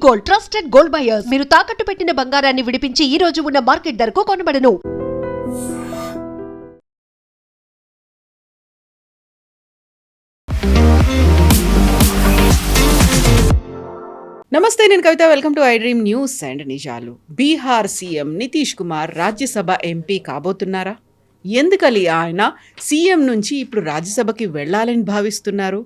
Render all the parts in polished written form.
Gold, trusted gold buyers. మీరు తాకట్టు పెట్టిన బంగారాన్ని విడిపించి ఈ రోజు ఉన్న మార్కెట్ ధరకు కొనబడను. నమస్తే, నేను Kavitha. Welcome to I dream news and నిజాలు. బీహార్ సీఎం నితీష్ కుమార్ రాజ్యసభ ఎంపీ కాబోతున్నారా? ఎందుకని ఆయన సీఎం నుంచి ఇప్పుడు రాజ్యసభకి వెళ్ళాలని భావిస్తున్నారు?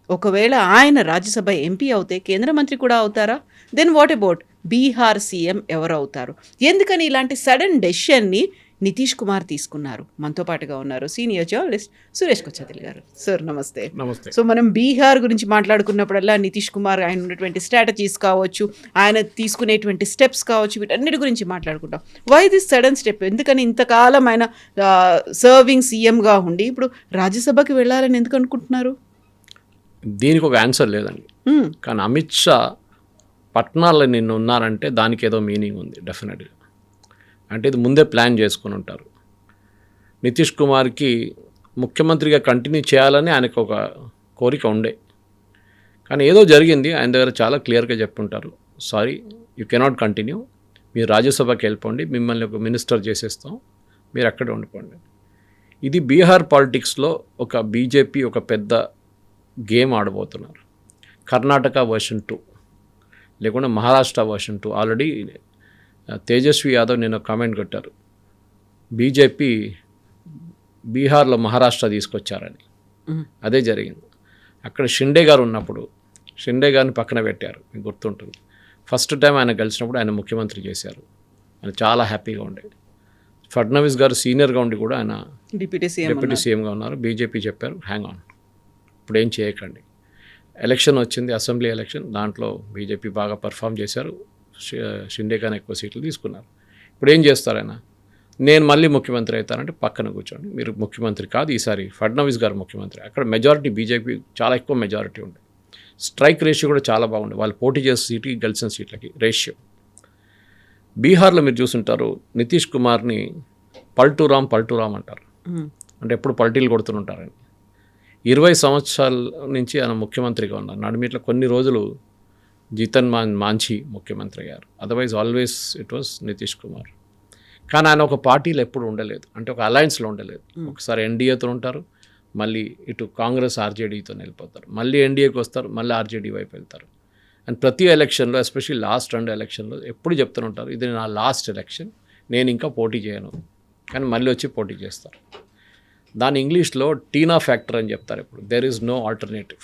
ఒకవేళ ఆయన రాజ్యసభ ఎంపీ అవుతే కేంద్ర మంత్రి కూడా అవుతారా? Then what about Bihar CM ఎవరు అవుతారు? ఎందుకని ఇలాంటి సడన్ డెసిషన్ని నితీష్ కుమార్ తీసుకున్నారు? మనతో పాటుగా ఉన్నారు సీనియర్ జర్నలిస్ట్ సురేష్ కొచ్చాతిల్ గారు. సార్ నమస్తే. నమస్తే. సో మనం బీహార్ గురించి మాట్లాడుకున్నప్పుడల్లా నితీష్ కుమార్ ఆయన ఉన్నటువంటి స్ట్రాటజీస్ కావచ్చు, ఆయన తీసుకునేటువంటి స్టెప్స్ కావచ్చు, వీటన్నిటి గురించి మాట్లాడుకుంటాం. Why this sudden step? ఎందుకని ఇంతకాలం ఆయన సర్వింగ్ సీఎంగా ఉండి ఇప్పుడు రాజ్యసభకి వెళ్ళాలని ఎందుకు అనుకుంటున్నారు? దీనికి ఒక ఆన్సర్ లేదండి. కానీ అమిత్ షా పట్నాల్లో నిన్న ఉన్నారంటే దానికి ఏదో మీనింగ్ ఉంది డెఫినెట్గా. అంటే ఇది ముందే ప్లాన్ చేసుకుని ఉంటారు. నితీష్ కుమార్కి ముఖ్యమంత్రిగా కంటిన్యూ చేయాలని ఆయనకు ఒక కోరిక ఉండే, కానీ ఏదో జరిగింది. ఆయన దగ్గర చాలా క్లియర్గా చెప్పుంటారు, సారీ యూ కెనాట్ కంటిన్యూ, మీరు రాజ్యసభకి వెళ్ళిపోండి, మిమ్మల్ని ఒక మినిస్టర్ చేసేస్తాం, మీరు అక్కడే ఉండిపోండి. ఇది బీహార్ పాలిటిక్స్లో ఒక బీజేపీ ఒక పెద్ద గేమ్ ఆడబోతున్నారు. కర్ణాటక వర్షన్ 2 లేకుండా మహారాష్ట్ర వర్షన్ 2. ఆల్రెడీ తేజస్వి యాదవ్ నేను కామెంట్ కొట్టారు, బీజేపీ బీహార్లో మహారాష్ట్ర తీసుకొచ్చారని. అదే జరిగింది. అక్కడ షిండే గారు ఉన్నప్పుడు షిండే గారిని పక్కన పెట్టారు, మీకు గుర్తుంటుంది. ఫస్ట్ టైం ఆయన కలిసినప్పుడు ఆయన ముఖ్యమంత్రి చేశారు. ఆయన చాలా హ్యాపీగా ఉండేది. ఫడ్నవీస్ గారు సీనియర్గా ఉండి కూడా ఆయన డిప్యూటీ సీఎంగా ఉన్నారు. బీజేపీ చెప్పారు హ్యాంగ్ ఆన్, ఇప్పుడు ఏం చేయకండి. ఎలక్షన్ వచ్చింది, అసెంబ్లీ ఎలక్షన్, దాంట్లో బీజేపీ బాగా పర్ఫామ్ చేశారు, షిండే కన్నా ఎక్కువ సీట్లు తీసుకున్నారు. ఇప్పుడు ఏం చేస్తారు ఆయన? నేను మళ్ళీ ముఖ్యమంత్రి అవుతానంటే పక్కన కూర్చోండి, మీరు ముఖ్యమంత్రి కాదు, ఈసారి ఫడ్నవీస్ గారు ముఖ్యమంత్రి. అక్కడ మెజారిటీ బీజేపీ చాలా ఎక్కువ మెజారిటీ ఉండే, స్ట్రైక్ రేషియో కూడా చాలా బాగుండే, వాళ్ళు పోటీ చేసే సీట్కి గెలిచిన సీట్లకి రేషియో. బీహార్లో మీరు చూసుంటారు, నితీష్ కుమార్ని పల్టూరామ్ అంటారు, అంటే ఎప్పుడు పల్టీలు కొడుతుంటారని. 20 సంవత్సరాల నుంచి ఆయన ముఖ్యమంత్రిగా ఉన్నారు. నడుమిట్ల కొన్ని రోజులు జీతన్ మాంఝీ ముఖ్యమంత్రి అయ్యారు. Otherwise always it was Nitish Kumar. కానీ ఆయన ఒక పార్టీలో ఎప్పుడు ఉండలేదు, అంటే ఒక అలయన్స్లో ఉండలేదు. ఒకసారి ఎన్డీఏతో ఉంటారు, మళ్ళీ ఇటు కాంగ్రెస్ ఆర్జేడీతో వెళ్ళిపోతారు, మళ్ళీ ఎన్డీఏకి వస్తారు, మళ్ళీ ఆర్జేడీ వైపు వెళ్తారు. అండ్ ప్రతి ఎలక్షన్లో, ఎస్పెషల్లీ లాస్ట్ 2 ఎలక్షన్లో ఎప్పుడు చెప్తూనే ఇది నా లాస్ట్ ఎలక్షన్, నేను ఇంకా పోటీ చేయను, కానీ మళ్ళీ వచ్చి పోటీ చేస్తారు. దాని ఇంగ్లీష్లో టీనా ఫ్యాక్టర్ అని చెప్తారు. ఇప్పుడు దెర్ ఈజ్ నో ఆల్టర్నేటివ్,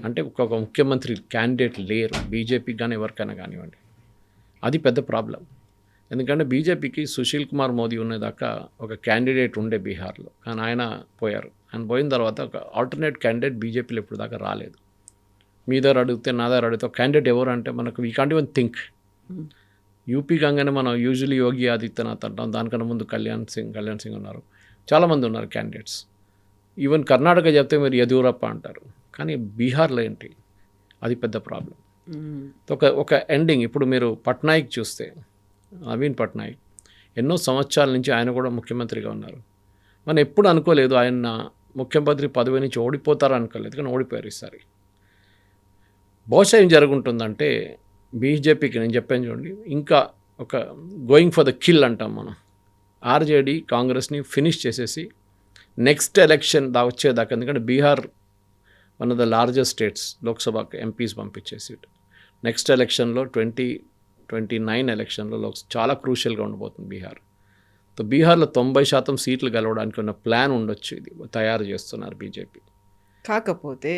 అంటే ఒక ముఖ్యమంత్రి క్యాండిడేట్ లేరు బీజేపీకి కానీ ఎవరికైనా కానివ్వండి. అది పెద్ద ప్రాబ్లం. ఎందుకంటే బీజేపీకి సుశీల్ కుమార్ మోదీ ఉన్నదాకా ఒక క్యాండిడేట్ ఉండే బీహార్లో, కానీ ఆయన పోయారు. ఆయన పోయిన తర్వాత ఒక ఆల్టర్నేట్ క్యాండిడేట్ బీజేపీలో ఇప్పుడు దాకా రాలేదు. మీ దగ్గర అడిగితే నా దగ్గర అడిగితే క్యాండిడేట్ ఎవరు అంటే మనకు we can't even think. UP కాగానే మనం యూజువలీ యోగి ఆదిత్యనాథ్ అంటాం, దానికన్నా ముందు కళ్యాణ్ సింగ్ ఉన్నారు, చాలామంది ఉన్నారు క్యాండిడేట్స్. ఈవెన్ కర్ణాటక చెప్తే మీరు యదియూరప్ప అంటారు, కానీ బీహార్లో ఏంటి? అది పెద్ద ప్రాబ్లం. ఒక ఎండింగ్. ఇప్పుడు మీరు పట్నాయక్ చూస్తే, నవీన్ పట్నాయక్ ఎన్నో సంవత్సరాల నుంచి ఆయన కూడా ముఖ్యమంత్రిగా ఉన్నారు. మనం ఎప్పుడు అనుకోలేదు ఆయన ముఖ్యమంత్రి పదవి నుంచి ఓడిపోతారు అనుకోలేదు, కానీ ఓడిపోయారు ఈసారి. బహుశా ఏం జరుగుంటుందంటే బీజేపీకి నేను చెప్పాను చూడండి, ఇంకా ఒక గోయింగ్ ఫర్ ద కిల్ అంటాం మనం. ఆర్జేడీ కాంగ్రెస్ని ఫినిష్ చేసేసి నెక్స్ట్ ఎలక్షన్ వచ్చేదాకా, ఎందుకంటే Bihar one of the largest states, లోక్సభకి ఎంపీస్ పంపించేసి నెక్స్ట్ ఎలక్షన్లో 2029 ఎలక్షన్లో చాలా క్రూషియల్గా ఉండబోతుంది బీహార్. సో బీహార్లో 90% సీట్లు గెలవడానికి ఉన్న ప్లాన్ ఉండొచ్చు, ఇది తయారు చేస్తున్నారు బీజేపీ. కాకపోతే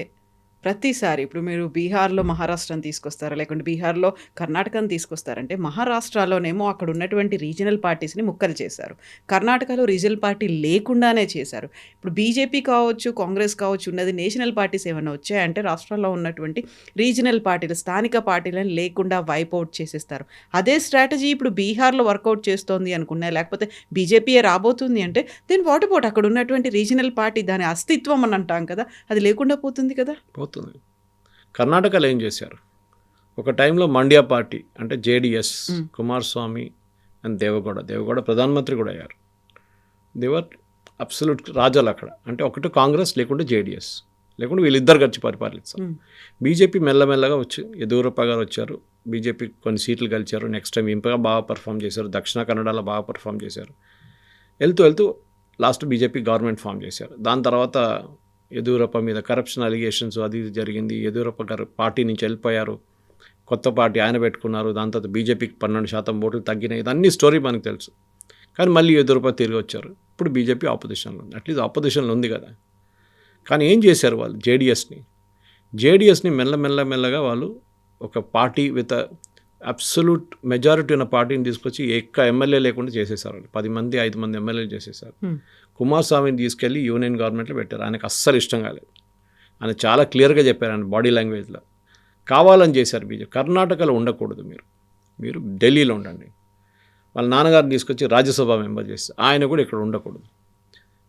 ప్రతిసారి ఇప్పుడు మీరు బీహార్లో మహారాష్ట్రను తీసుకొస్తారా, లేకుంటే బీహార్లో కర్ణాటకను తీసుకొస్తారంటే మహారాష్ట్రలోనేమో అక్కడ ఉన్నటువంటి రీజనల్ పార్టీస్ని ముక్కలు చేశారు, కర్ణాటకలో రీజనల్ పార్టీ లేకుండానే చేశారు. ఇప్పుడు బీజేపీ కావచ్చు, కాంగ్రెస్ కావచ్చు, ఉన్నది నేషనల్ పార్టీస్ ఏమైనా వచ్చాయంటే రాష్ట్రాల్లో ఉన్నటువంటి రీజనల్ పార్టీలు, స్థానిక పార్టీలను లేకుండా వైప్అవుట్ చేసేస్తారు. అదే స్ట్రాటజీ ఇప్పుడు బీహార్లో వర్కౌట్ చేస్తోంది అనుకున్నా, లేకపోతే బీజేపీయే రాబోతుంది అంటే దెన్ వాట్ అబౌట్ అక్కడ ఉన్నటువంటి రీజనల్ పార్టీ, దాని అస్తిత్వం అని అంటాం కదా, అది లేకుండా పోతుంది కదా. కర్ణాటకలో ఏం చేశారు? ఒక టైంలో మండ్యా పార్టీ అంటే జేడిఎస్, కుమారస్వామి అండ్ దేవగౌడ ప్రధానమంత్రి కూడా అయ్యారు. దేవర్ అబ్సల్యూట్ రాజాలు అక్కడ. అంటే ఒకటి కాంగ్రెస్ లేకుంటే జేడిఎస్, లేకుంటే వీళ్ళిద్దరు కలిసి పరిపాలిస్తారు. బీజేపీ మెల్లమెల్లగా వచ్చి యదియూరప్ప గారు వచ్చారు, బీజేపీ కొన్ని సీట్లు గెలిచారు. నెక్స్ట్ టైం ఇంకా బాగా పర్ఫామ్ చేశారు. దక్షిణ కన్నడలో బాగా పర్ఫామ్ చేశారు. వెళ్తూ లాస్ట్ బీజేపీ గవర్నమెంట్ ఫామ్ చేశారు. దాని తర్వాత యెదియూరప్ప మీద కరప్షన్ అలిగేషన్స్ అది ఇది జరిగింది. యెదియూరప్ప గారు పార్టీ నుంచి వెళ్ళిపోయారు. కొత్త పార్టీ ఆయన పెట్టుకున్నారు. దాని తర్వాత బీజేపీకి 12% ఓట్లు తగ్గినాయి. ఇదన్నీ స్టోరీ మనకు తెలుసు. కానీ మళ్ళీ యెదియూరప్ప తిరిగి వచ్చారు. ఇప్పుడు బీజేపీ ఆపోజిషన్లో ఉంది. అట్లీస్ట్ ఆపోజిషన్లో ఉంది కదా. కానీ ఏం చేశారు వాళ్ళు? జేడిఎస్ని మెల్లగా వాళ్ళు ఒక పార్టీ విత్ అబ్సల్యూట్ మెజారిటీ ఉన్న పార్టీని తీసుకొచ్చి ఎమ్మెల్యే లేకుండా చేసేసారు. 10 మంది 5 మంది ఎమ్మెల్యేలు చేసేసారు. కుమారస్వామిని తీసుకెళ్ళి యూనియన్ గవర్నమెంట్లో పెట్టారు. ఆయనకు అస్సలు ఇష్టం కాలేదు. ఆయన చాలా క్లియర్గా చెప్పారు ఆయన బాడీ లాంగ్వేజ్లో. కావాలని చేశారు బీజేపీ. కర్ణాటకలో ఉండకూడదు, మీరు ఢిల్లీలో ఉండండి. వాళ్ళ నాన్నగారిని తీసుకొచ్చి రాజ్యసభ మెంబర్ చేస్తారు. ఆయన కూడా ఇక్కడ ఉండకూడదు.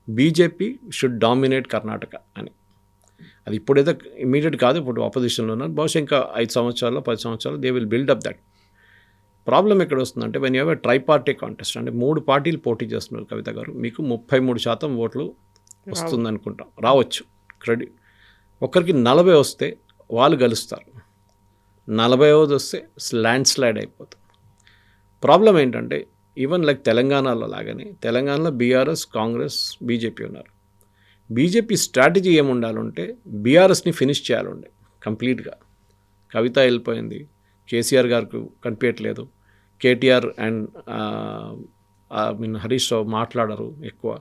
బీజేపీ షుడ్ డామినేట్ కర్ణాటక అని. అది ఇప్పుడైతే ఇమీడియట్ కాదు, ఇప్పుడు ఆపోజిషన్లో ఉన్నారు. బహుశా ఇంకా 5 సంవత్సరాలు 10 సంవత్సరాలు they will build up that. Problem ఎక్కడ వస్తుందంటే when you have a tri party contest, అంటే 3 పార్టీలు పోటీ చేస్తున్నారు కవిత గారు, మీకు 33% ఓట్లు వస్తుందనుకుంటాం. రావచ్చు. క్రెడిట్ ఒకరికి 40 వస్తే వాళ్ళు గెలుస్తారు. 40வது వస్తే ల్యాండ్ స్లైడ్ అయిపోతుంది. ప్రాబ్లం ఏంటంటే ఈవెన్ లైక్ తెలంగాణలో లాగానే తెలంగాణలో బీఆర్ఎస్, కాంగ్రెస్, బీజేపీ ఉన్నారు. బీజేపీ స్ట్రాటజీ ఏముండాలంటే బీఆర్ఎస్ని ఫినిష్ చేయాలండి కంప్లీట్గా. కవిత వెళ్ళిపోయింది, కేసీఆర్ గారికి కనిపించట్లేదు, కేటీఆర్ అండ్ హరీష్ రావు మాట్లాడరు ఎక్కువ.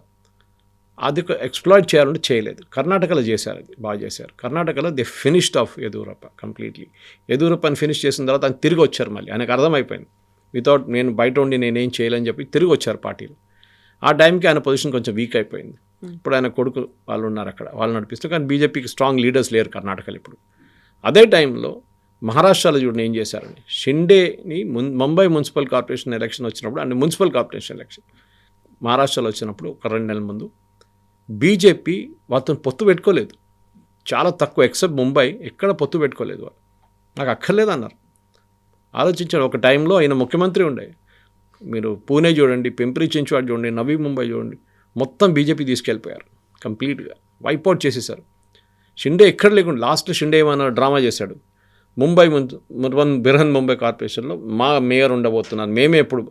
అది ఎక్స్ప్లాయిట్ చేయాలంటే చేయలేదు. కర్ణాటకలో చేశారు, అది బాగా చేశారు. కర్ణాటకలో they finished off Yediyurappa completely. యెదియూరప్పని ఫినిష్ చేసిన తర్వాత ఆయన తిరిగి వచ్చారు. మళ్ళీ ఆయనకు అర్థమైపోయింది వితౌట్ నేను బయట ఉండి నేనేం చేయాలని చెప్పి తిరిగి వచ్చారు పార్టీలు. ఆ టైంకి ఆయన పొజిషన్ కొంచెం వీక్ అయిపోయింది. ఇప్పుడు ఆయన కొడుకు వాళ్ళు ఉన్నారు అక్కడ, వాళ్ళు నడిపిస్తారు. కానీ బీజేపీకి స్ట్రాంగ్ లీడర్స్ లేరు కర్ణాటకలో ఇప్పుడు. అదే టైంలో మహారాష్ట్రలో చూడండి ఏం చేశారని. షిండేని ముంబై మున్సిపల్ కార్పొరేషన్ ఎలక్షన్ వచ్చినప్పుడు, అంటే మున్సిపల్ కార్పొరేషన్ ఎలక్షన్ మహారాష్ట్రలో వచ్చినప్పుడు ఒక 2 నెలల ముందు బీజేపీ వాళ్ళతో పొత్తు పెట్టుకోలేదు. చాలా తక్కువ, ఎక్సెప్ట్ ముంబై ఎక్కడ పొత్తు పెట్టుకోలేదు. వాళ్ళు నాకు అక్కర్లేదు అన్నారు. ఆలోచించాడు. ఒక టైంలో ఆయన ముఖ్యమంత్రి ఉండే. మీరు పూణే చూడండి, పింప్రి చించ్వాడ్ చూడండి, నవీ ముంబై చూడండి, మొత్తం బీజేపీ తీసుకెళ్ళిపోయారు కంప్లీట్గా, వైపౌట్ చేసేసారు. షిండే ఎక్కడ లేకుండా లాస్ట్లో షిండే ఏమైనా డ్రామా చేశాడు. ముంబై బిర్హన్ ముంబై కార్పొరేషన్లో మా మేయర్ ఉండబోతున్నారు, మేమే ఎప్పుడు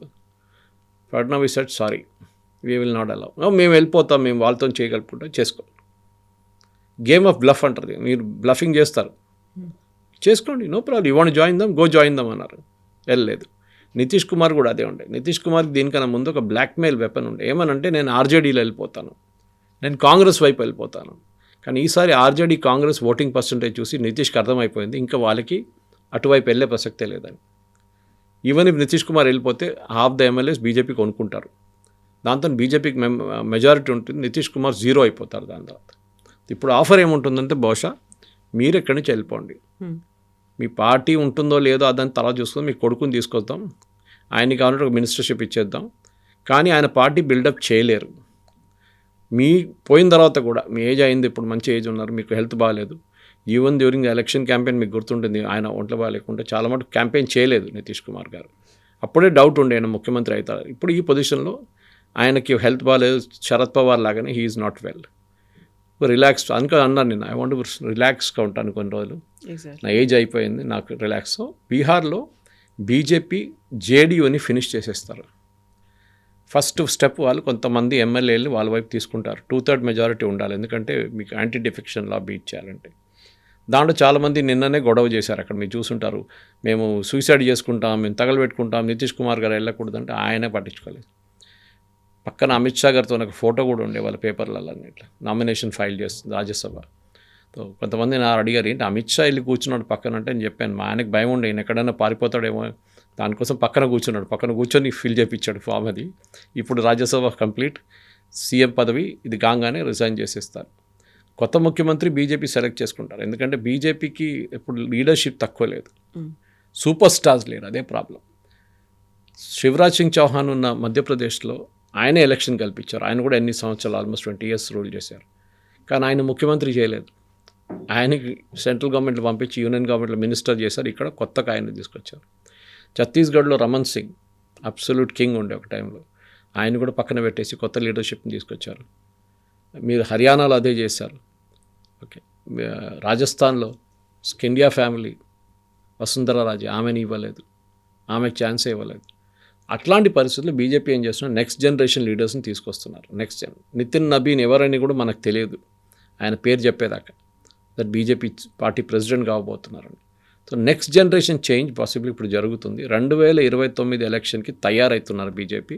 Fadnavis said sorry we will not allow, మేము వెళ్ళిపోతాం, మేము వాళ్ళతో చేయగలుపుకుంటాం, చేసుకో. గేమ్ ఆఫ్ బ్లఫ్ అంటారు. మీరు బ్లఫింగ్ చేస్తారు, చేసుకోండి, no problem, you want join them, go join them అన్నారు. వెళ్ళలేదు. నితీష్ కుమార్ కూడా అదే ఉండే. నితీష్ కుమార్కి దీనికన్నా ముందు ఒక బ్లాక్మెయిల్ వెపన్ ఉండే. ఏమనంటే నేను ఆర్జేడీలో వెళ్ళిపోతాను, నేను కాంగ్రెస్ వైపు వెళ్ళిపోతాను. కానీ ఈసారి ఆర్జేడీ కాంగ్రెస్ ఓటింగ్ పర్సంటేజ్ చూసి నితీష్కి అర్థమైపోయింది ఇంకా వాళ్ళకి అటువైపు వెళ్ళే ప్రసక్తే లేదని. ఈవెన్ ఇఫ్ నితీష్ కుమార్ వెళ్ళిపోతే హాఫ్ ద ఎమ్మెల్యేస్ బీజేపీకి కొనుక్కుంటారు. దాంతో బీజేపీకి మెజారిటీ ఉంటుంది, నితీష్ కుమార్ 0 అయిపోతారు. దాని తర్వాత ఇప్పుడు ఆఫర్ ఏముంటుందంటే బహుశా మీరు ఎక్కడి నుంచి వెళ్ళిపోండి, మీ పార్టీ ఉంటుందో లేదో అదని తర్వాత చూసుకొని మీ కొడుకుని తీసుకొద్దాం, ఆయనకి కావాలంటే ఒక మినిస్టర్షిప్ ఇచ్చేద్దాం. కానీ ఆయన పార్టీ బిల్డప్ చేయలేరు. మీ పోయిన తర్వాత కూడా మీ ఏజ్ అయింది, ఇప్పుడు మంచి ఏజ్ ఉన్నారు, మీకు హెల్త్ బాగాలేదు. Even during the election campaign మీకు గుర్తుంటుంది, ఆయన ఒంట్లో బాగాలేకుండా చాలా మటుకు క్యాంపెయిన్ చేయలేదు నితీష్ కుమార్ గారు. అప్పుడే డౌట్ ఉండే ఆయన ముఖ్యమంత్రి అవుతారు. ఇప్పుడు ఈ పొజిషన్లో ఆయనకి హెల్త్ బాగాలేదు, శరద్ పవార్ లాగానే he is not well. Relax అన్నాను నేను, ఐ వాంట్ రిలాక్స్గా ఉంటాను కొన్ని రోజులు, నా ఏజ్ అయిపోయింది, నాకు రిలాక్స్. బీహార్లో బీజేపీ జేడీయూని ఫినిష్ చేసేస్తారు. ఫస్ట్ స్టెప్ వాళ్ళు కొంతమంది ఎమ్మెల్యేలు వాళ్ళ వైపు తీసుకుంటారు. 2/3 మెజారిటీ ఉండాలి, ఎందుకంటే మీకు యాంటీ డిఫెక్షన్ లా బీట్ చేయాలంటే. దాంట్లో చాలామంది నిన్ననే గొడవ చేశారు. అక్కడ మీరు చూసుంటారు, మేము సూసైడ్ చేసుకుంటాం, మేము తగలబెట్టుకుంటాం, నితీష్ కుమార్ గారు వెళ్ళకూడదంటే ఆయనే పట్టించుకోలేదు. పక్కన అమిత్ షా గారితో నాకు ఫోటో కూడా ఉండే వాళ్ళ పేపర్లలో ఇట్లా నామినేషన్ ఫైల్ చేస్తుంది రాజ్యసభ. కొంతమంది నా అడిగారు ఏంటి అమిత్ షా వెళ్ళి కూర్చున్నాడు పక్కన అంటే, నేను చెప్పాను మా ఆయనకు భయం ఉండే, ఈయన ఎక్కడైనా పారిపోతాడేమో, దానికోసం పక్కన కూర్చున్నాడు, పక్కన కూర్చొని ఫిల్ చేయించాడు ఫామ్. అది ఇప్పుడు రాజ్యసభ కంప్లీట్, సీఎం పదవి ఇది కాగానే రిజైన్ చేసేస్తారు. కొత్త ముఖ్యమంత్రి బీజేపీ సెలెక్ట్ చేసుకుంటారు, ఎందుకంటే బీజేపీకి ఇప్పుడు లీడర్షిప్ తక్కువ లేదు, సూపర్ స్టార్స్ లేరు, అదే ప్రాబ్లం. శివరాజ్ సింగ్ చౌహాన్ ఉన్న మధ్యప్రదేశ్లో ఆయనే ఎలక్షన్ కల్పించారు. ఆయన కూడా ఎన్ని సంవత్సరాలు ఆల్మోస్ట్ 20 years రూల్ చేశారు. కానీ ఆయన ముఖ్యమంత్రి చేయలేదు. ఆయనకి సెంట్రల్ గవర్నమెంట్లో పంపించి యూనియన్ గవర్నమెంట్లో మినిస్టర్ చేశారు. ఇక్కడ కొత్తగా ఆయన తీసుకొచ్చారు. ఛత్తీస్గఢ్లో రమన్ సింగ్ అబ్సల్యూట్ కింగ్ ఉండే ఒక టైంలో, ఆయన కూడా పక్కన పెట్టేసి కొత్త లీడర్షిప్ని తీసుకొచ్చారు. మీరు హర్యానాలో అదే చేశారు. ఓకే, రాజస్థాన్లో స్కిండియా ఫ్యామిలీ వసుంధరా రాజే ఆమెని ఇవ్వలేదు, ఆమెకు ఛాన్సే ఇవ్వలేదు. అట్లాంటి పరిస్థితుల్లో బీజేపీ ఏం చేస్తున్నారు, నెక్స్ట్ జనరేషన్ లీడర్స్ని తీసుకొస్తున్నారు. నితిన్ నబీన్ ఎవరని కూడా మనకు తెలియదు, ఆయన పేరు చెప్పేదాకా దట్ బీజేపీ పార్టీ ప్రెసిడెంట్ కాబోతున్నారని. So next generation change possible ఇప్పుడు జరుగుతుంది. 2029 ఎలక్షన్కి తయారవుతున్నారు బీజేపీ.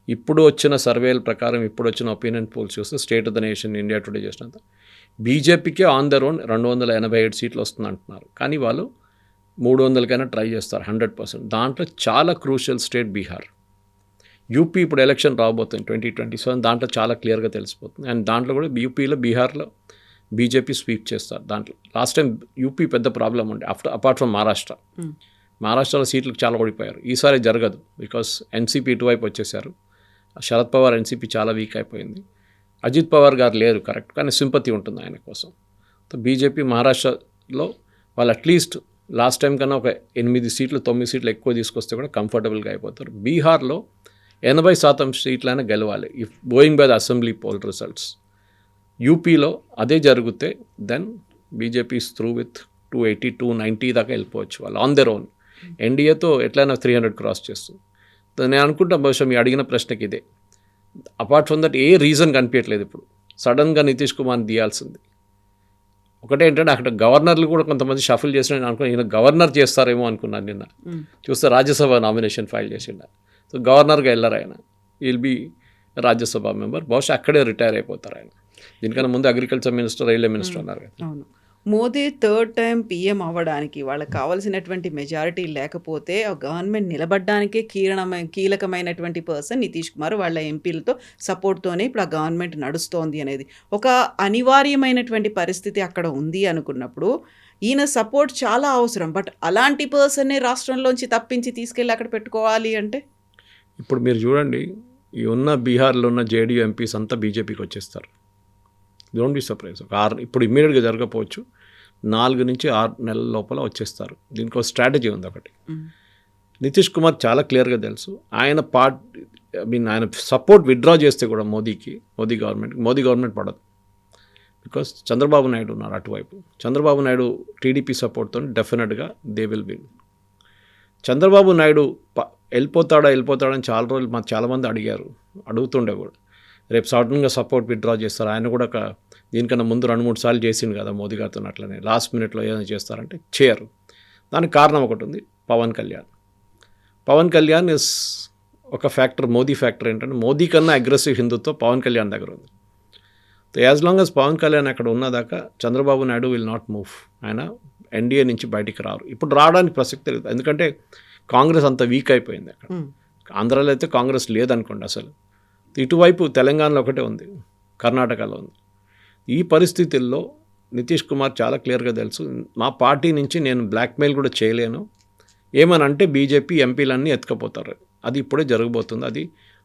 ఇప్పుడు వచ్చిన సర్వేల ప్రకారం, ఇప్పుడు వచ్చిన ఒపీనియన్ పోల్స్ చూస్తే state of the nation India today చేసినంత బీజేపీకే ఆన్ దర్ ఓన్ 287 సీట్లు వస్తుంది అంటున్నారు. కానీ వాళ్ళు 300కైనా ట్రై చేస్తారు 100%. దాంట్లో చాలా క్రూషియల్ స్టేట్ బీహార్. యూపీ ఇప్పుడు ఎలక్షన్ రాబోతుంది 2027, దాంట్లో చాలా క్లియర్గా తెలిసిపోతుంది. అండ్ దాంట్లో కూడా యూపీలో, బీహార్లో బీజేపీ స్వీప్ చేస్తారు. దాంట్లో లాస్ట్ టైం యూపీ పెద్ద ప్రాబ్లం ఉండే అపార్ట్ ఫ్రమ్ మహారాష్ట్రలో సీట్లు చాలా ఓడిపోయారు. ఈసారి జరగదు, బికాస్ ఎన్సీపీ ఇటువైపు వచ్చేసారు. శరద్ పవార్ ఎన్సీపీ చాలా వీక్ అయిపోయింది. అజిత్ పవార్ గారు లేరు కరెక్ట్, కానీ సింపతి ఉంటుంది ఆయన కోసం. సో బీజేపీ మహారాష్ట్రలో వాళ్ళు అట్లీస్ట్ లాస్ట్ టైం కన్నా ఒక 8 సీట్లు 9 సీట్లు ఎక్కువ తీసుకొస్తే కూడా కంఫర్టబుల్గా అయిపోతారు. బీహార్లో 80% సీట్లైనా గెలవాలి if going by the assembly poll results. యూపీలో అదే జరిగితే then BJP is through with 280, 290 దాకా వెళ్ళిపోవచ్చు వాళ్ళు ఆన్ దర్ ఓన్. ఎన్డీఏతో ఎట్లయినా 300 క్రాస్ చేస్తుంది. నేను అనుకుంటా బహుశా మీ అడిగిన ప్రశ్నకి ఇదే. Apart from that A reason కనిపించట్లేదు ఇప్పుడు సడన్గా నితీష్ కుమార్ని తీయాల్సింది. ఒకటే ఏంటంటే అక్కడ గవర్నర్లు కూడా కొంతమంది షఫిల్ చేసిన అనుకున్నాను, ఈయన గవర్నర్ చేస్తారేమో అనుకున్నాను. నిన్న చూస్తే రాజ్యసభ నామినేషన్ ఫైల్ చేసిండ. సో గవర్నర్గా వెళ్ళారు ఆయన, విల్ బీ రాజ్యసభ మెంబర్. బహుశా అక్కడే రిటైర్ అయిపోతారు ఆయన. దీనికన్నా ముందు అగ్రికల్చర్ మినిస్టర్, రైల్వే మినిస్టర్ అన్నారు కదా. అవును, మోదీ 3rd టైం పీఎం అవ్వడానికి వాళ్ళకి కావాల్సినటువంటి మెజారిటీ లేకపోతే ఆ గవర్నమెంట్ నిలబడడానికే కీలకమైనటువంటి పర్సన్ నితీష్ కుమార్. వాళ్ళ ఎంపీలతో సపోర్ట్తోనే ఇప్పుడు ఆ గవర్నమెంట్ నడుస్తోంది అనేది ఒక అనివార్యమైనటువంటి పరిస్థితి అక్కడ ఉంది అనుకున్నప్పుడు ఈయన సపోర్ట్ చాలా అవసరం. బట్ అలాంటి పర్సన్నే రాష్ట్రంలోంచి తప్పించి తీసుకెళ్ళి అక్కడ పెట్టుకోవాలి అంటే ఇప్పుడు మీరు చూడండి, ఈ ఉన్న బీహార్లో ఉన్న జేడీయూ ఎంపీస్ అంతా బీజేపీకి వచ్చేస్తారు. Don't be surprise. ఇప్పుడు ఇమ్మీడియట్గా జరగకపోవచ్చు, 4 నుంచి 6 నెలల లోపల వచ్చేస్తారు. దీనికి ఒక స్ట్రాటజీ ఉంది ఒకటి. నితీష్ కుమార్ చాలా క్లియర్గా తెలుసు, ఆయన ఆయన సపోర్ట్ విత్డ్రా చేస్తే కూడా మోదీ గవర్నమెంట్ పడదు. బికాస్ చంద్రబాబు నాయుడు ఉన్నారు అటువైపు. చంద్రబాబు నాయుడు టీడీపీ సపోర్ట్తో డెఫినెట్గా they will win. Chandrababu Naidu వెళ్ళిపోతాడా అని చాలా రోజులు చాలామంది అడుగుతుండే కూడా. రేపు సడన్గా సపోర్ట్ విత్డ్రా చేస్తారు. ఆయన కూడా దీనికన్నా ముందు 2-3 సార్లు చేసిండు కదా మోదీ గారితో. అట్లనే లాస్ట్ మినిట్లో ఏదైనా చేస్తారంటే చేయరు. దానికి కారణం ఒకటి ఉంది, పవన్ కళ్యాణ్ ఇస్ ఒక ఫ్యాక్టర్. మోదీ ఫ్యాక్టర్ ఏంటంటే మోదీ కన్నా అగ్రెసివ్ హిందుత్వం పవన్ కళ్యాణ్ దగ్గర ఉంది. So as long as Pawan Kalyan అక్కడ ఉన్నదాకా Chandrababu Naidu will not move. ఆయన ఎన్డీఏ నుంచి బయటికి రారు. ఇప్పుడు రావడానికి ప్రసక్తి లేదు, ఎందుకంటే కాంగ్రెస్ అంత వీక్ అయిపోయింది అక్కడ. ఆంధ్రాలో అయితే కాంగ్రెస్ లేదనుకోండి అసలు. ఇటువైపు తెలంగాణలో ఒకటే ఉంది, కర్ణాటకలో ఉంది. ఈ పరిస్థితుల్లో నితీష్ కుమార్ చాలా క్లియర్గా తెలుసు, మా పార్టీ నుంచి నేను బ్లాక్మెయిల్ కూడా చేయలేను. ఏమనంటే బీజేపీ ఎంపీలన్నీ ఎత్తుకపోతారు. అది ఇప్పుడే జరగబోతుంది. అది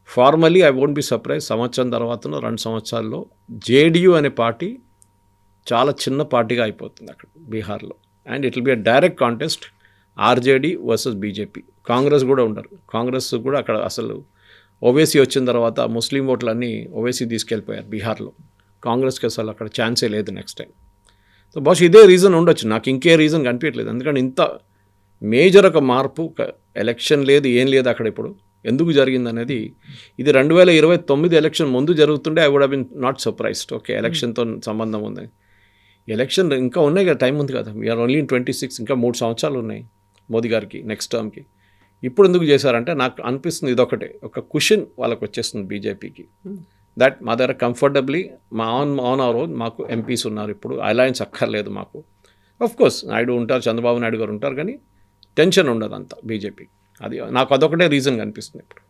formally I won't be surprise. సంవత్సరం తర్వాత 2 సంవత్సరాల్లో జేడీయూ అనే పార్టీ చాలా చిన్న పార్టీగా అయిపోతుంది అక్కడ బీహార్లో. And it will be a direct contest, RJD versus BJP. Congress కూడా ఉండరు. కాంగ్రెస్ కూడా అక్కడ అసలు ఓవైసీ వచ్చిన తర్వాత ముస్లిం ఓట్లన్నీ ఓవైసీ తీసుకెళ్ళిపోయారు బీహార్లో. కాంగ్రెస్కి అసలు అక్కడ ఛాన్సే లేదు నెక్స్ట్ టైం. సో బహుశా ఇదే రీజన్ ఉండొచ్చు, నాకు ఇంకే రీజన్ కనిపించట్లేదు. ఎందుకంటే ఇంత మేజర్ ఒక మార్పు, ఎలక్షన్ లేదు, ఏం లేదు అక్కడ. ఇప్పుడు ఎందుకు జరిగింది అనేది, ఇది 2029 ఎలక్షన్ ముందు జరుగుతుండే I would have been not surprised. Okay, ఎలక్షన్తో సంబంధం ఉంది, ఎలక్షన్ ఇంకా ఉన్నాయి కదా, టైం ఉంది కదా. వీఆర్ ఓన్లీ ఇన్ 26, ఇంకా 3 సంవత్సరాలు ఉన్నాయి మోదీ గారికి నెక్స్ట్ టర్మ్కి. ఇప్పుడు ఎందుకు చేశారంటే నాకు అనిపిస్తుంది ఇదొకటే, ఒక కుషన్ వాళ్ళకి వచ్చేస్తుంది బీజేపీకి. దట్ మా దగ్గర కంఫర్టబుల్లీ ఆన్ అవర్ ఓన్ మాకు ఎంపీస్ ఉన్నారు, ఇప్పుడు అలయన్స్ అక్కర్లేదు మాకు. ఆఫ్ కోర్స్ నాయుడు ఉంటారు, చంద్రబాబు నాయుడు గారు ఉంటారు, కానీ టెన్షన్ ఉండదు అంతా బీజేపీ. అది నాకు అదొకటే రీజన్ కనిపిస్తుంది ఇప్పుడు.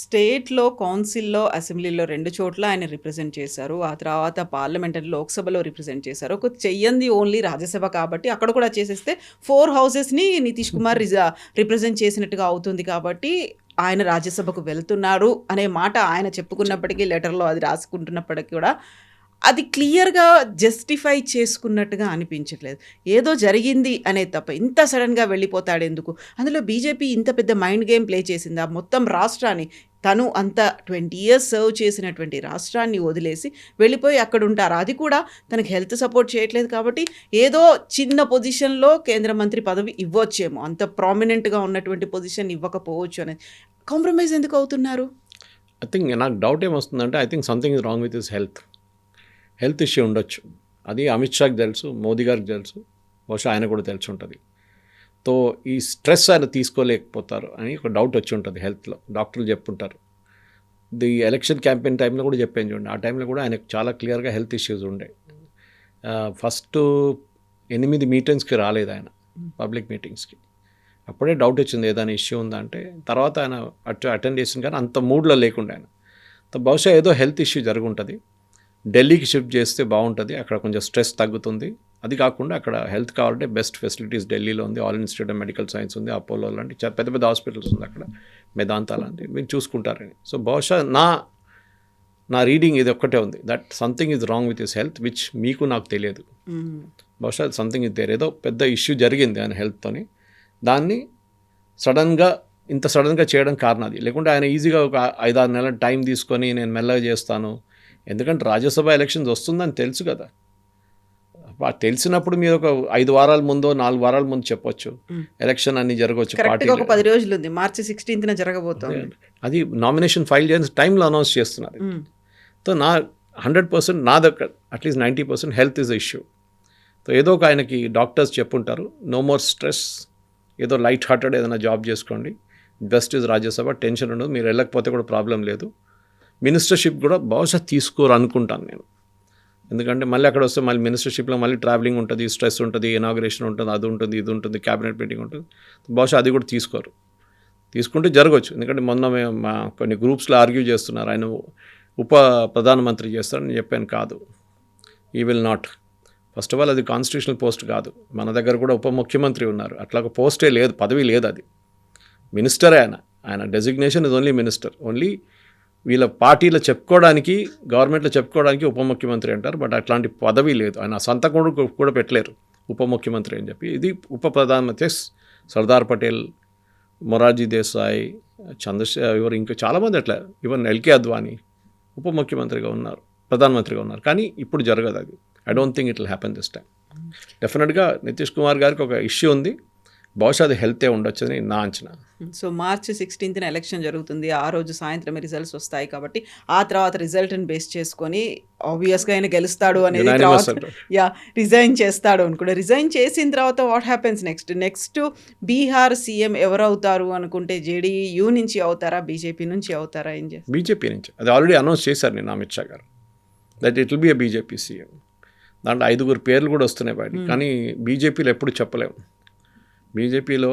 స్టేట్లో, కౌన్సిల్లో, అసెంబ్లీలో 2 చోట్ల ఆయన రిప్రజెంట్ చేశారు. ఆ తర్వాత పార్లమెంటరీ లోక్సభలో రిప్రజెంట్ చేశారు. ఒక చెయ్యంది ఓన్లీ రాజ్యసభ కాబట్టి అక్కడ కూడా చేసేస్తే 4 హౌసెస్ని నితీష్ కుమార్ రిప్రజెంట్ చేసినట్టుగా అవుతుంది. కాబట్టి ఆయన రాజ్యసభకు వెళ్తున్నారు అనే మాట ఆయన చెప్పుకున్నప్పటికీ, లెటర్లో అది రాసుకుంటున్నప్పటికీ కూడా అది క్లియర్‌గా జస్టిఫై చేసుకున్నట్టుగా అనిపించట్లేదు. ఏదో జరిగింది అనేది తప్ప ఇంత సడెన్‌గా వెళ్ళిపోతాడెందుకు? అందులో బీజేపీ ఇంత పెద్ద మైండ్ గేమ్ ప్లే చేసిందా? మొత్తం రాష్ట్రాన్ని తను అంత 20 ఇయర్స్ సర్వ్ చేసినటువంటి రాష్ట్రాన్ని వదిలేసి వెళ్ళిపోయి అక్కడుంటారు. అది కూడా తనకి హెల్త్ సపోర్ట్ చేయట్లేదు కాబట్టి ఏదో చిన్న పొజిషన్‌లో కేంద్ర మంత్రి పదవి ఇవ్వొచ్చేమో. అంత ప్రామినెంట్‌గా ఉన్నటువంటి పొజిషన్ ఇవ్వకపోవచ్చు అనేది. కాంప్రమైజ్ ఎందుకు అవుతున్నారు? ఐ థింక్ నాకు డౌట్ ఏమొస్తుందంటే I think something is wrong with his health issue ఉండొచ్చు. అది అమిత్ షాకి తెలుసు, మోదీ గారికి తెలుసు, బహుశా ఆయన కూడా తెలిసి ఉంటుంది. తో ఈ స్ట్రెస్ ఆయన తీసుకోలేకపోతారు అని ఒక డౌట్ వచ్చి ఉంటుంది హెల్త్లో. డాక్టర్లు చెప్పుంటారు. ది ఎలక్షన్ క్యాంపెయిన్ టైంలో కూడా చెప్పాను చూడండి, ఆ టైంలో కూడా ఆయనకు చాలా క్లియర్గా హెల్త్ ఇష్యూస్ ఉండే. ఫస్ట్ 8 మీటింగ్స్కి రాలేదు ఆయన, పబ్లిక్ మీటింగ్స్కి. అప్పుడే డౌట్ వచ్చింది ఏదైనా ఇష్యూ ఉందా అంటే. తర్వాత ఆయన అటెండ్ చేసింది కానీ అంత మూడ్లో లేకుండా ఆయన. బహుశా ఏదో హెల్త్ ఇష్యూ జరుగుంటుంది. ఢిల్లీకి షిఫ్ట్ చేస్తే బాగుంటుంది, అక్కడ కొంచెం స్ట్రెస్ తగ్గుతుంది. అది కాకుండా అక్కడ హెల్త్ కావాలంటే బెస్ట్ ఫెసిలిటీస్ ఢిల్లీలో ఉంది. All institute of medical science ఉంది, అపోలో లాంటి పెద్ద పెద్ద హాస్పిటల్స్ ఉంది అక్కడ, మెదాంతా లాంటి, మీరు చూసుకుంటారని. సో బహుశా నా రీడింగ్ ఇది ఒక్కటే ఉంది, that something is wrong with his health, which మీకు నాకు తెలియదు. బహుశా సంథింగ్ ఇస్ దేర్, ఏదో పెద్ద ఇష్యూ జరిగింది ఆయన హెల్త్తోని. దాన్ని ఇంత సడన్గా చేయడం కారణం అది. లేకుంటే ఆయన ఈజీగా ఒక 5-6 నెలల టైం తీసుకొని నేను మెల్లగా చేస్తాను. ఎందుకంటే రాజ్యసభ ఎలక్షన్స్ వస్తుందని తెలుసు కదా. తెలిసినప్పుడు మీరు ఒక 5 వారాల ముందో 4 వారాల ముందు చెప్పొచ్చు ఎలక్షన్ అన్ని జరగవచ్చు. పార్టీ ఒక 10 రోజులు ఉంది, మార్చి 16న జరగబోతుంది. అది నామినేషన్ ఫైల్ చేసిన టైంలో అనౌన్స్ చేస్తున్నారు. సో 100% నా దగ్గర at least 90% health is issue. So ఏదో ఒక ఆయనకి డాక్టర్స్ చెప్పుంటారు, నో మోర్ స్ట్రెస్, ఏదో లైట్ హార్టెడ్ ఏదైనా జాబ్ చేసుకోండి, బెస్ట్ ఇస్ రాజ్యసభ, టెన్షన్ ఉండదు, మీరు వెళ్ళకపోతే కూడా ప్రాబ్లం లేదు. మినిస్టర్షిప్ కూడా బహుశా తీసుకోరు అనుకుంటాను నేను. ఎందుకంటే మళ్ళీ అక్కడ వస్తే మళ్ళీ మినిస్టర్షిప్లో మళ్ళీ ట్రావెలింగ్ ఉంటుంది, స్ట్రెస్ ఉంటుంది, ఇనాగ్రేషన్ ఉంటుంది, అది ఉంటుంది, ఇది ఉంటుంది, క్యాబినెట్ మీటింగ్ ఉంటుంది. బహుశా అది కూడా తీసుకోరు. తీసుకుంటే జరగవచ్చు. ఎందుకంటే మొన్న మా కొన్ని గ్రూప్స్లో ఆర్గ్యూ చేస్తున్నారు, ఆయన ఉప ప్రధానమంత్రి చేస్తారని చెప్పాను. కాదు, ఈ will not. First of all అది కాన్స్టిట్యూషనల్ పోస్ట్ కాదు. మన దగ్గర కూడా ఉప ముఖ్యమంత్రి ఉన్నారు, అట్లా ఒక పోస్టే లేదు, పదవి లేదు. అది మినిస్టరే. ఆయన designation is only minister. Only వీళ్ళ పార్టీలో చెప్పుకోవడానికి, గవర్నమెంట్లో చెప్పుకోవడానికి ఉప ముఖ్యమంత్రి అంటారు, బట్ అట్లాంటి పదవి లేదు. ఆయన సంతకం కూడా పెట్టలేరు ఉప ముఖ్యమంత్రి అని చెప్పి. ఇది ఉప ప్రధానమంత్రి సర్దార్ పటేల్, మొరార్జీ దేశాయ్, ఎవరు ఇంకా చాలామంది అట్లా, ఈవెన్ ఎల్కే అద్వానీ ఉప ముఖ్యమంత్రిగా ఉన్నారు, ప్రధానమంత్రిగా ఉన్నారు. కానీ ఇప్పుడు జరగదు అది. I don't think it will happen this time. డెఫినెట్గా నితీష్ కుమార్ గారికి ఒక ఇష్యూ ఉంది, బహుశా అది హెల్తే ఉండొచ్చు అని నా అంచనా. సో మార్చి 16న ఎలక్షన్ జరుగుతుంది, ఆ రోజు సాయంత్రం రిజల్ట్స్ వస్తాయి కాబట్టి ఆ తర్వాత రిజల్ట్ని బేస్ చేసుకొని ఆబ్వియస్గా ఆయన గెలుస్తాడు అనేది, రిజైన్ చేస్తాడు అనుకుంటే, రిజైన్ చేసిన తర్వాత what happens next Bihar CM ఎవరు అవుతారు అనుకుంటే, జేడీయూ నుంచి అవుతారా, బీజేపీ నుంచి అవుతారా? ఏం చేస్తారు? బీజేపీ నుంచి. అది ఆల్రెడీ అనౌన్స్ చేశారు నేను, అమిత్ షా గారు, that it will be a BJP CM. దాంట్లో 5 పేర్లు కూడా వస్తున్నాయి బయట. కానీ బీజేపీలో ఎప్పుడు చెప్పలేము. బీజేపీలో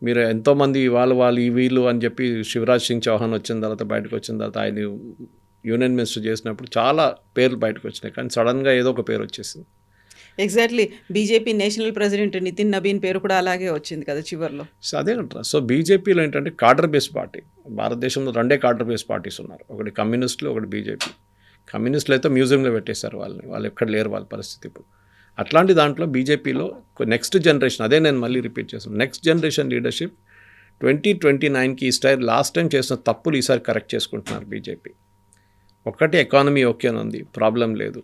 మీరు ఎంతోమంది వాళ్ళు వీళ్ళు అని చెప్పి, శివరాజ్ సింగ్ చౌహాన్ వచ్చిన తర్వాత, బయటకు వచ్చిన తర్వాత, ఆయన యూనియన్ మినిస్టర్ చేసినప్పుడు చాలా పేర్లు బయటకు వచ్చినాయి. కానీ సడన్గా ఏదో ఒక పేరు వచ్చేసింది. Exactly, BJP national president Nitin Nabin పేరు కూడా అలాగే వచ్చింది కదా చివరిలో. సో అదే అంటారా. సో బీజేపీలో ఏంటంటే కాడర్ బేస్డ్ పార్టీ. భారతదేశంలో 2 కాడర్ బేస్డ్ పార్టీస్ ఉన్నారు, ఒకటి కమ్యూనిస్టులు, ఒకటి బీజేపీ. కమ్యూనిస్టులు అయితే మ్యూజియంలో పెట్టేశారు వాళ్ళు ఎక్కడ లేరు, వాళ్ళ పరిస్థితి ఇప్పుడు. అట్లాంటి దాంట్లో బీజేపీలో నెక్స్ట్ జనరేషన్, అదే నేను మళ్ళీ రిపీట్ చేస్తాను, నెక్స్ట్ జనరేషన్ లీడర్షిప్ 2029కి ఈ స్టైల్ లాస్ట్ టైం చేసిన తప్పులు ఈసారి కరెక్ట్ చేసుకుంటున్నారు బీజేపీ. ఒకటి, ఎకానమీ ఓకే అని ఉంది, ప్రాబ్లం లేదు.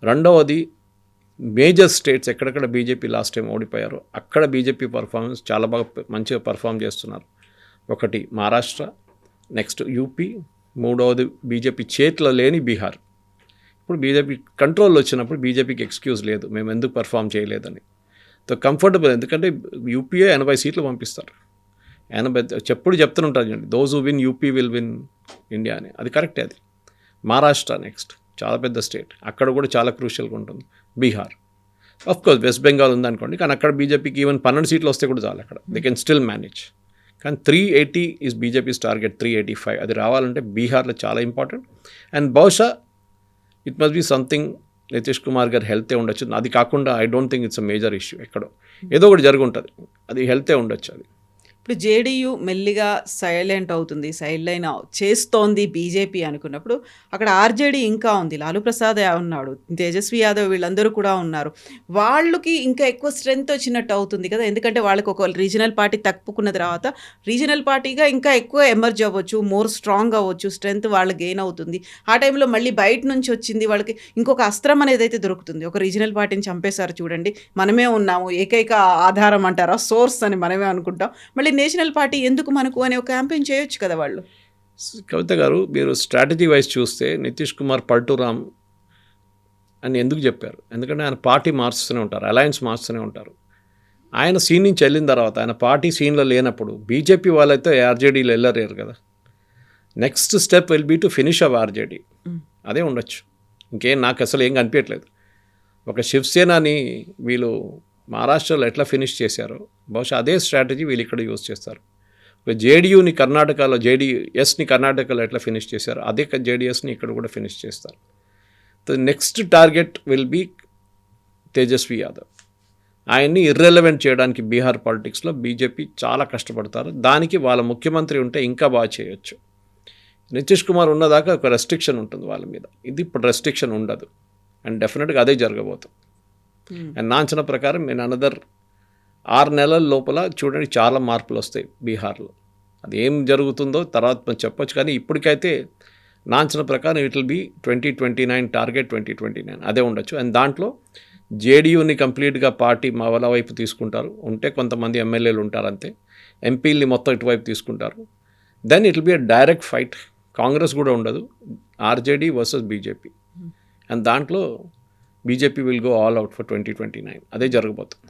రెండవది, మేజర్ స్టేట్స్ ఎక్కడెక్కడ బీజేపీ లాస్ట్ టైం ఓడిపోయారో అక్కడ బీజేపీ పర్ఫార్మెన్స్ చాలా బాగా మంచిగా పర్ఫామ్ చేస్తున్నారు. ఒకటి మహారాష్ట్ర, నెక్స్ట్ యూపీ, మూడవది బీజేపీ చేతిలో లేని బీహార్. ఇప్పుడు బీజేపీ కంట్రోల్లో వచ్చినప్పుడు బీజేపీకి ఎక్స్క్యూజ్ లేదు, మేము ఎందుకు పర్ఫామ్ చేయలేదని. సో కంఫర్టబుల్, ఎందుకంటే యూపీఏ 80 సీట్లు పంపిస్తారు. 80 చెప్తుంటారు చూడండి, those who win UP will win India అని. అది కరెక్టే. అది మహారాష్ట్ర నెక్స్ట్, చాలా పెద్ద స్టేట్, అక్కడ కూడా చాలా క్రూషియల్గా ఉంటుంది. బీహార్, ఆఫ్కోర్స్ వెస్ట్ బెంగాల్ ఉందనుకోండి, కానీ అక్కడ బీజేపీకి ఈవెన్ 12 సీట్లు వస్తే కూడా చాలు, అక్కడ దే కెన్ స్టిల్ మేనేజ్. కానీ 380 ఈజ్ బీజేపీస్ టార్గెట్, 385 అది రావాలంటే బీహార్లో చాలా ఇంపార్టెంట్. అండ్ బహుశా it must be something Nitish Kumar గారు హెల్తే ఉండొచ్చు. అది కాకుండా I don't think it's a major issue, ఎక్కడో ఏదో ఒకటి జరిగి ఉంటుంది, అది హెల్తే ఉండొచ్చు. అది ఇప్పుడు జేడీయూ మెల్లిగా సైలెంట్ అవుతుంది, సైడ్లైన్ చేస్తోంది బీజేపీ అనుకున్నప్పుడు అక్కడ ఆర్జేడీ ఇంకా ఉంది, లాలూ ప్రసాద్ ఉన్నాడు, తేజస్వి యాదవ్ వీళ్ళందరూ కూడా ఉన్నారు. వాళ్ళకి ఇంకా ఎక్కువ స్ట్రెంగ్త్ వచ్చినట్టు అవుతుంది కదా, ఎందుకంటే వాళ్ళకి ఒక రీజనల్ పార్టీ తప్పుకున్న తర్వాత రీజనల్ పార్టీగా ఇంకా ఎక్కువ ఎమర్జ్ అవ్వచ్చు, మోర్ స్ట్రాంగ్ అవ్వచ్చు, స్ట్రెంగ్త్ వాళ్ళు గెయిన్ అవుతుంది. ఆ టైంలో మళ్ళీ బయట నుంచి వచ్చింది వాళ్ళకి ఇంకొక అస్త్రం అనేది అయితే దొరుకుతుంది. ఒక రీజనల్ పార్టీని చంపేశారు చూడండి, మనమే ఉన్నాము, ఏకైక ఆధారం అంటారా, సోర్స్ అని మనమే అనుకుంటాం, మళ్ళీ నేషనల్ పార్టీ ఎందుకు మనకు అనే ఒక క్యాంపెయిన్ చేయొచ్చు కదా వాళ్ళు. కవిత గారు, మీరు స్ట్రాటజీ వైజ్ చూస్తే నితీష్ కుమార్ పల్టూరామ్ అని ఎందుకు చెప్పారు? ఎందుకంటే ఆయన పార్టీ మార్చుతూనే ఉంటారు, అలయన్స్ మార్చుతూనే ఉంటారు. ఆయన సీన్ నుంచి వెళ్ళిన తర్వాత, ఆయన పార్టీ సీన్లో లేనప్పుడు బీజేపీ వాళ్ళైతే ఆర్జేడీలో వెళ్ళలేరు కదా. Next step will be to finish of RJD. అదే ఉండొచ్చు, ఇంకేం నాకు అసలు ఏం కనిపించట్లేదు. ఒక శివసేనని వీళ్ళు మహారాష్ట్రలో ఎట్లా ఫినిష్ చేశారో బహుశా అదే స్ట్రాటజీ వీళ్ళు ఇక్కడ యూజ్ చేస్తారు. జేడీయూని కర్ణాటకలో, జేడీఎస్ని కర్ణాటకలో ఎట్లా ఫినిష్ చేశారో అదే జేడీఎస్ని ఇక్కడ కూడా ఫినిష్ చేస్తారు. Next target will be Tejashwi Yadav. ఆయన్ని ఇర్రెలవెంట్ చేయడానికి బీహార్ పాలిటిక్స్లో బీజేపీ చాలా కష్టపడతారు. దానికి వాళ్ళ ముఖ్యమంత్రి ఉంటే ఇంకా బాగా చేయొచ్చు. నితీష్ కుమార్ ఉన్నదాకా ఒక రెస్ట్రిక్షన్ ఉంటుంది వాళ్ళ మీద, ఇది ఇప్పుడు రెస్ట్రిక్షన్ ఉండదు, అండ్ డెఫినెట్గా అదే జరగబోతుంది. అండ్ నా అంచనా ప్రకారం నేను అనదర్ 6 నెలల లోపల చూడండి చాలా మార్పులు వస్తాయి బీహార్లో. అది ఏం జరుగుతుందో తర్వాత మనం చెప్పొచ్చు, కానీ ఇప్పటికైతే నా అంచనా ప్రకారం ఇట్ విల్ బీ 2029 టార్గెట్ 2029 అదే ఉండొచ్చు. అండ్ దాంట్లో జేడీయూని కంప్లీట్గా పార్టీ మా వాళ్ళ వైపు తీసుకుంటారు, ఉంటే కొంతమంది ఎమ్మెల్యేలు ఉంటారు అంతే, ఎంపీల్ని మొత్తం ఇటువైపు తీసుకుంటారు. Then it will be a direct fight, Congress కూడా ఉండదు, ఆర్జేడీ వర్సెస్ బీజేపీ. అండ్ దాంట్లో BJP will go all out for 2029 అదే జరగబోతుంది.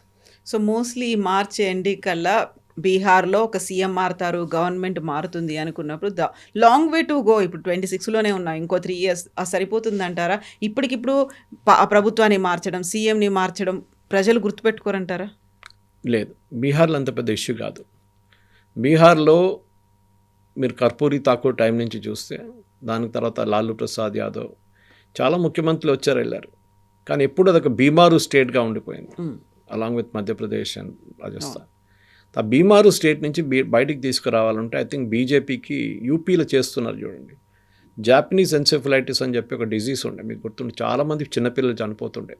సో మోస్ట్లీ మార్చ్ ఎండ్ కల్లా బీహార్లో ఒక సీఎం మారుతారు, గవర్నమెంట్ మారుతుంది అనుకున్నప్పుడు లాంగ్ వే టు గో. ఇప్పుడు 26లోనే ఉన్నాం, ఇంకో 3 years సరిపోతుంది అంటారా? ఇప్పటికిప్పుడు ప్రభుత్వాన్ని మార్చడం, సీఎంని మార్చడం ప్రజలు గుర్తుపెట్టుకోరంటారా? లేదు, బీహార్లో అంత పెద్ద ఇష్యూ కాదు. బీహార్లో మీరు కర్పూరి ఠాకూర్ టైం నుంచి చూస్తే, దాని తర్వాత లాలూ ప్రసాద్ యాదవ్ చాలా ముఖ్యమంత్రులు వచ్చారు వెళ్ళారు, కానీ ఎప్పుడు అదొక బీమారు స్టేట్గా ఉండిపోయింది, along with Madhya Pradesh and Rajasthan. ఆ బీమారు స్టేట్ నుంచి బయటికి తీసుకురావాలంటే ఐ థింక్ బీజేపీకి యూపీలో చేస్తున్నారు చూడండి. జాపనీస్ ఎన్సెఫలైటిస్ అని చెప్పి ఒక డిజీజ్ ఉండే, మీకు గుర్తుండే, చాలామంది చిన్నపిల్లలు చనిపోతుండే,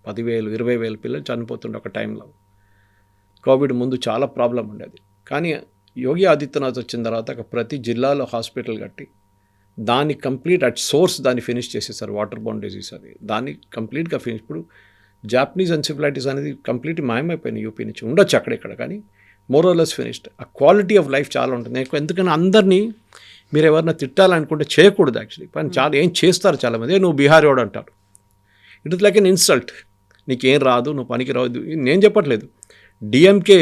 10,000 20,000 పిల్లలు చనిపోతుండే ఒక టైంలో. కోవిడ్ ముందు చాలా ప్రాబ్లం ఉండేది, కానీ యోగి ఆదిత్యనాథ్ వచ్చిన తర్వాత ప్రతి జిల్లాలో హాస్పిటల్ కట్టి దాన్ని కంప్లీట్ అట్ సోర్స్ దాన్ని ఫినిష్ చేసేసారు. వాటర్ బోర్న్ డిజీజ్ అది, దాన్ని కంప్లీట్గా ఫినిష్. ఇప్పుడు జాపనీస్ ఎన్సెఫలైటిస్ అనేది కంప్లీట్ మాయమైపోయింది యూపీ నుంచి, ఉండొచ్చు అక్కడెక్కడ, కానీ మోరోలెస్ ఫినిష్డ్. ఆ క్వాలిటీ ఆఫ్ లైఫ్ చాలా ఉంటుంది. ఎందుకని అందరినీ మీరు ఎవరైనా తిట్టాలనుకుంటే చేయకూడదు యాక్చువల్లీ, కానీ చాలా ఏం చేస్తారు చాలామంది, నువ్వు బీహారీవాడు అంటారు. It is like an insult, నీకేం రాదు, నువ్వు పనికి రావద్దు. నేను చెప్పట్లేదు, డిఎంకే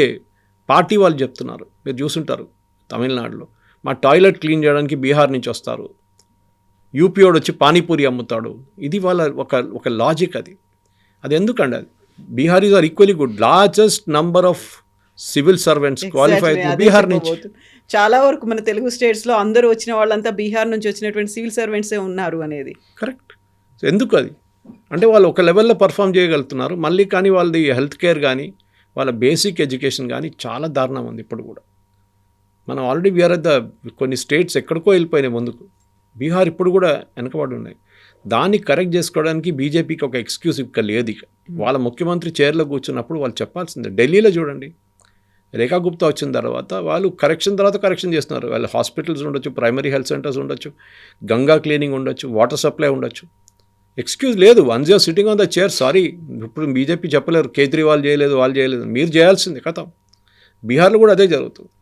పార్టీ వాళ్ళు చెప్తున్నారు, మీరు చూసుంటారు తమిళనాడులో, మా టాయిలెట్ క్లీన్ చేయడానికి బీహార్ నుంచి వస్తారు, యూపీ వాడు వచ్చి పానీపూరి అమ్ముతాడు. ఇది వాళ్ళ ఒక లాజిక్. అది ఎందుకండి? అది Biharis are equally good, largest number of civil servants qualified Bihar నుంచి. చాలా వరకు మన తెలుగు స్టేట్స్లో అందరూ వచ్చిన వాళ్ళంతా బీహార్ నుంచి వచ్చినటువంటి సివిల్ సర్వెంట్సే ఉన్నారు అనేది కరెక్ట్. సో ఎందుకు అది అంటే వాళ్ళు ఒక లెవెల్లో పర్ఫామ్ చేయగలుగుతున్నారు మళ్ళీ, కానీ వాళ్ళది హెల్త్ కేర్ కానీ వాళ్ళ బేసిక్ ఎడ్యుకేషన్ కానీ చాలా దారుణం ఉంది ఇప్పుడు కూడా. మనం ఆల్రెడీ వీఆర్ అట్ ద కొన్ని స్టేట్స్ ఎక్కడికో వెళ్ళిపోయినాయి ముందుకు, బీహార్ ఇప్పుడు కూడా వెనకబడి ఉన్నాయి. దాన్ని కరెక్ట్ చేసుకోవడానికి బీజేపీకి ఒక ఎక్స్క్యూజ్ ఇక్కడ లేదు. ఇక వాళ్ళ ముఖ్యమంత్రి చైర్లో కూర్చున్నప్పుడు వాళ్ళు చెప్పాల్సిందే. ఢిల్లీలో చూడండి, రేఖా గుప్తా వచ్చిన తర్వాత వాళ్ళు కరెక్షన్ చేస్తున్నారు. వాళ్ళు హాస్పిటల్స్ ఉండొచ్చు, ప్రైమరీ హెల్త్ సెంటర్స్ ఉండొచ్చు, గంగా క్లీనింగ్ ఉండొచ్చు, వాటర్ సప్లై ఉండొచ్చు. ఎక్స్క్యూజ్ లేదు. Once your sitting on the chair, sorry ఇప్పుడు బీజేపీ చెప్పలేరు కేజ్రీవాల్ చేయలేదు, వాళ్ళు చేయలేదు, మీరు చేయాల్సింది కథ. బీహార్లో కూడా అదే జరుగుతుంది.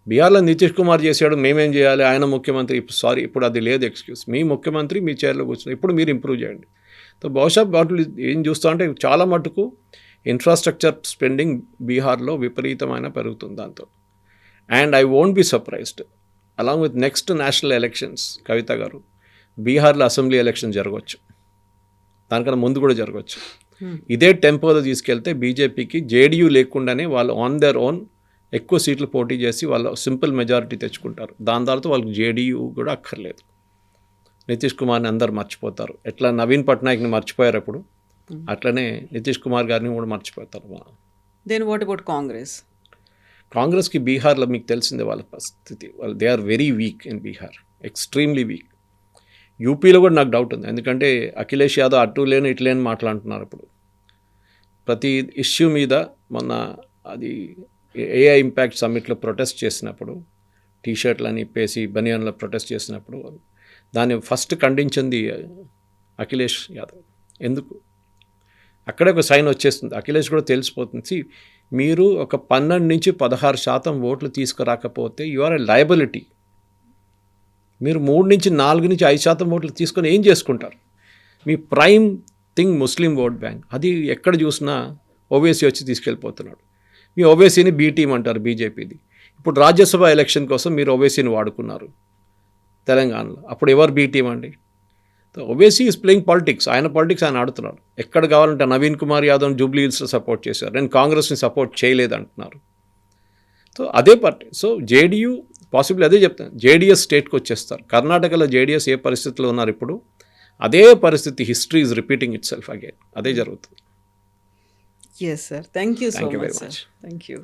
బీహార్లో నితీష్ కుమార్ చేశాడు, మేమేం చేయాలి, ఆయన ముఖ్యమంత్రి, సారీ ఇప్పుడు అది లేదు ఎక్స్క్యూజ్. మీ ముఖ్యమంత్రి మీ చైర్లో కూర్చున్నారు, ఇప్పుడు మీరు ఇంప్రూవ్ చేయండి. సో బహుశా వాటిని ఏం చూస్తా అంటే చాలా మటుకు ఇన్ఫ్రాస్ట్రక్చర్ స్పెండింగ్ బీహార్లో విపరీతమైన పెరుగుతుంది దాంతో. And I won't be surprised along with next national elections Kavitha గారు, బీహార్లో అసెంబ్లీ ఎలక్షన్ జరగవచ్చు, దానికన్నా ముందు కూడా జరగవచ్చు. ఇదే టెంపోలో తీసుకెళ్తే బీజేపీకి జేడీయూ లేకుండానే వాళ్ళు ఆన్ దేర్ ఓన్ ఎక్కువ సీట్లు పోటీ చేసి వాళ్ళు సింపుల్ మెజారిటీ తెచ్చుకుంటారు. దాని తర్వాత వాళ్ళకి జేడీయూ కూడా అక్కర్లేదు. నితీష్ కుమార్ని అందరు మర్చిపోతారు. ఎట్లా నవీన్ పట్నాయక్ని మర్చిపోయారు అప్పుడు, అట్లనే నితీష్ కుమార్ గారిని కూడా మర్చిపోతారు. Then what about Congress? కాంగ్రెస్కి బీహార్లో మీకు తెలిసిందే వాళ్ళ పరిస్థితి, వాళ్ళు they are very weak in Bihar, extremely weak. యూపీలో కూడా నాకు డౌట్ ఉంది, ఎందుకంటే అఖిలేష్ యాదవ్ అటు లేని ఇటు లేని మాట్లాడుతున్నారు ఇప్పుడు ప్రతి ఇష్యూ మీద. మొన్న అది ఏఐ ఇంపాక్ట్ సమ్మిట్లో ప్రొటెస్ట్ చేసినప్పుడు, టీషర్ట్లని ఇప్పేసి బనియన్లో ప్రొటెస్ట్ చేసినప్పుడు దాన్ని ఫస్ట్ ఖండించింది అఖిలేష్ యాదవ్. ఎందుకు? అక్కడే ఒక సైన్ వచ్చేస్తుంది, అఖిలేష్ కూడా తెలిసిపోతుంది. See, మీరు ఒక 12 నుంచి 16% ఓట్లు తీసుకురాకపోతే యు ఆర్ ఎ లయబిలిటీ. మీరు 3 నుంచి 4 నుంచి 5% ఓట్లు తీసుకొని ఏం చేసుకుంటారు? మీ prime thing Muslim vote bank, అది ఎక్కడ చూసినా ఓవైసీ వచ్చి తీసుకెళ్ళిపోతున్నాడు. మీ ఓవైసీని బీ టీం అంటారు బీజేపీది. ఇప్పుడు రాజ్యసభ ఎలక్షన్ కోసం మీరు ఓవైసీని వాడుకున్నారు తెలంగాణలో, అప్పుడు ఎవరు బీ టీం అండి? ఓవైసీ ఈజ్ ప్లేయింగ్ పాలిటిక్స్, ఆయన పాలిటిక్స్ ఆయన ఆడుతున్నాడు. ఎక్కడ కావాలంటే నవీన్ కుమార్ యాదవ్ని జూబ్లీ హిల్స్లో సపోర్ట్ చేశారు, నేను కాంగ్రెస్ని సపోర్ట్ చేయలేదు అంటున్నారు. సో అదే పార్టీ. సో జేడీయూ పాసిబుల్ అదే చెప్తాను, జేడీఎస్ స్టేట్కి వచ్చేస్తారు. కర్ణాటకలో జేడీఎస్ ఏ పరిస్థితిలో ఉన్నారు ఇప్పుడు, అదే పరిస్థితి. History is repeating itself again, అదే జరుగుతుంది. Yes sir, thank you so Thank you very much sir, much. Thank you.